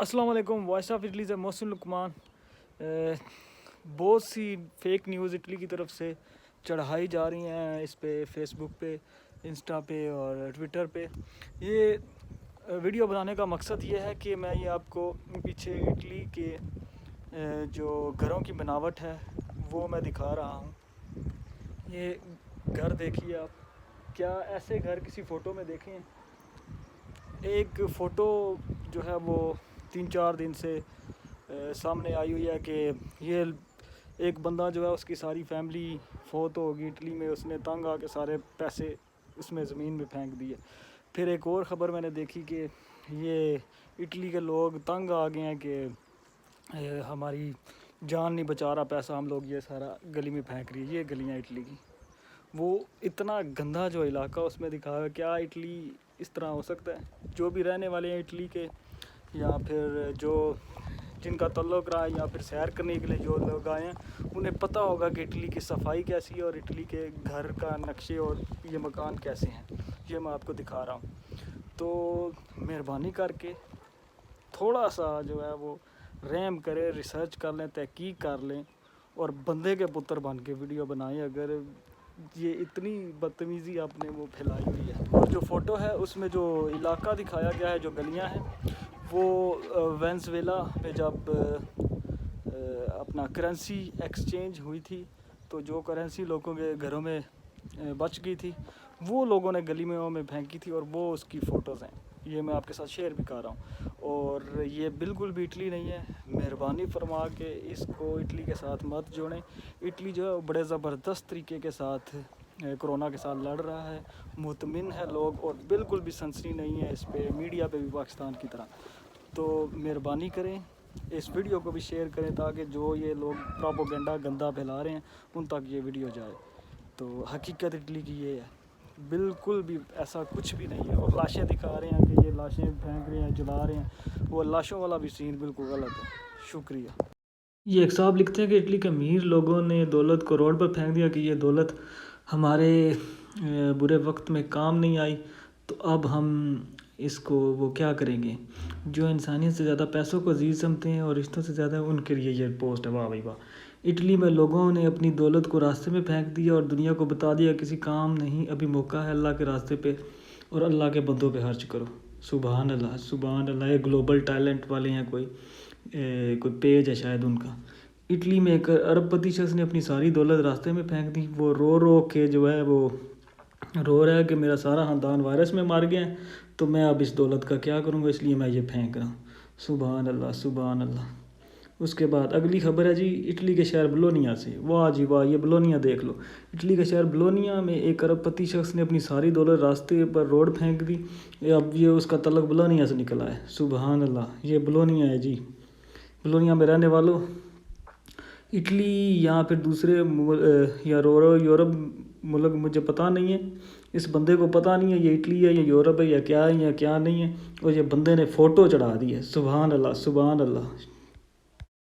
अस्सलाम वालेकुम। Voice of Italy से मोहसिन लुकमान। बहुत सी फेक न्यूज़ इटली की तरफ से चढ़ाई जा रही हैं इस पे, फेसबुक पे, इंस्टा पे और ट्विटर पे। ये वीडियो बनाने का मकसद ये है कि मैं ये आपको पीछे इटली के जो घरों की बनावट है वो मैं दिखा रहा हूँ। ये घर देखिए आप, क्या ऐसे घर किसी फ़ोटो में देखें? एक फ़ोटो जो है वो 3-4 दिन से सामने आई हुई है कि ये एक बंदा जो है उसकी सारी फैमिली फौत होगी इटली में, उसने तंग आके सारे पैसे उसमें ज़मीन में फेंक दिए। फिर एक और ख़बर मैंने देखी कि ये इटली के लोग तंग आ गए हैं कि हमारी जान नहीं बचा रहा पैसा, हम लोग ये सारा गली में फेंक रही है। ये गलियाँ इटली की, वो इतना गंदा जो इलाका उसमें दिखा है। क्या इटली इस तरह हो सकता है? जो भी रहने वाले हैं इटली के, या फिर जो जिनका तल्लुक़ रहा है, या फिर सैर करने के लिए जो लोग आए हैं, उन्हें पता होगा कि इटली की सफाई कैसी है और इटली के घर का नक्शे और ये मकान कैसे हैं। ये मैं आपको दिखा रहा हूँ। तो मेहरबानी करके थोड़ा सा जो है वो रहम करें, रिसर्च कर लें, तहकीक कर लें और बंदे के पुत्र बन के वीडियो बनाएं। अगर ये इतनी बदतमीज़ी आपने वो फैलाई हुई है। और जो फ़ोटो है उसमें जो इलाका दिखाया गया है, जो गलियां हैं, वो वेनेज़ुएला में जब अपना करेंसी एक्सचेंज हुई थी तो जो करेंसी लोगों के घरों में बच गई थी, वो लोगों ने गली में फेंकी थी और वो उसकी फ़ोटोज़ हैं। ये मैं आपके साथ शेयर भी कर रहा हूँ। और ये बिल्कुल भी इटली नहीं है। मेहरबानी फरमा के इसको इटली के साथ मत जोड़ें। इटली जो है वो बड़े ज़बरदस्त तरीके के साथ कोरोना के साथ लड़ रहा है, मुतमिन है लोग, और बिल्कुल भी सनसनी नहीं है इस पे, मीडिया पे भी पाकिस्तान की तरह। तो मेहरबानी करें, इस वीडियो को भी शेयर करें ताकि जो ये लोग प्रोपोगेंडा गंदा फैला रहे हैं उन तक ये वीडियो जाए। तो हकीकत इटली की ये है, बिल्कुल भी ऐसा कुछ भी नहीं है। और लाशें दिखा रहे हैं कि ये लाशें फेंक रहे हैं, जला रहे हैं, वो लाशों वाला भी सीन बिल्कुल गलत है। शुक्रिया। ये एक साहब लिखते हैं कि इटली के अमीर लोगों ने दौलत को रोड पर फेंक दिया कि ये दौलत हमारे बुरे वक्त में काम नहीं आई, तो अब हम इसको वो क्या करेंगे। जो इंसानियत से ज़्यादा पैसों को अजीज़ समझते हैं और रिश्तों से ज़्यादा, उनके लिए ये पोस्ट है। वाह भाई वाह। इटली में लोगों ने अपनी दौलत को रास्ते में फेंक दिया और दुनिया को बता दिया किसी काम नहीं, अभी मौका है अल्लाह के रास्ते पे और अल्लाह के बंदों पे खर्च करो। सुबहान अल्लाह, सुबहान अल्लाह। ये ग्लोबल टैलेंट वाले हैं, कोई पेज है शायद उनका। इटली में एक अरबपति शख्स ने अपनी सारी दौलत रास्ते में फेंक दी। वो रो रो के जो है वो रो रहा है कि मेरा सारा ख़ानदान वायरस में मार गया है, तो मैं अब इस दौलत का क्या करूँगा, इसलिए मैं ये फेंक रहा हूँ। सुबहान अल्लाह, सुबहान अल्लाह। उसके बाद अगली खबर है जी, इटली के शहर बोलोनिया से। वाह जी वाह, ये बोलोनिया देख लो। इटली के शहर बोलोनिया में एक अरबपति शख्स ने अपनी सारी दौलत रास्ते पर रोड फेंक दी। अब ये उसका तल्लुक़ बोलोनिया से निकला है। सुबहान अल्लाह। ये बोलोनिया है जी। बोलोनिया में रहने वालों, इटली या फिर दूसरे या यूरोप मुल्क, मुझे पता नहीं है, इस बंदे को पता नहीं है ये इटली है या यूरोप है या क्या नहीं है। और ये बंदे ने फ़ोटो चढ़ा दी है। सुबहान अल्लाह, सुबहान अल्लाह।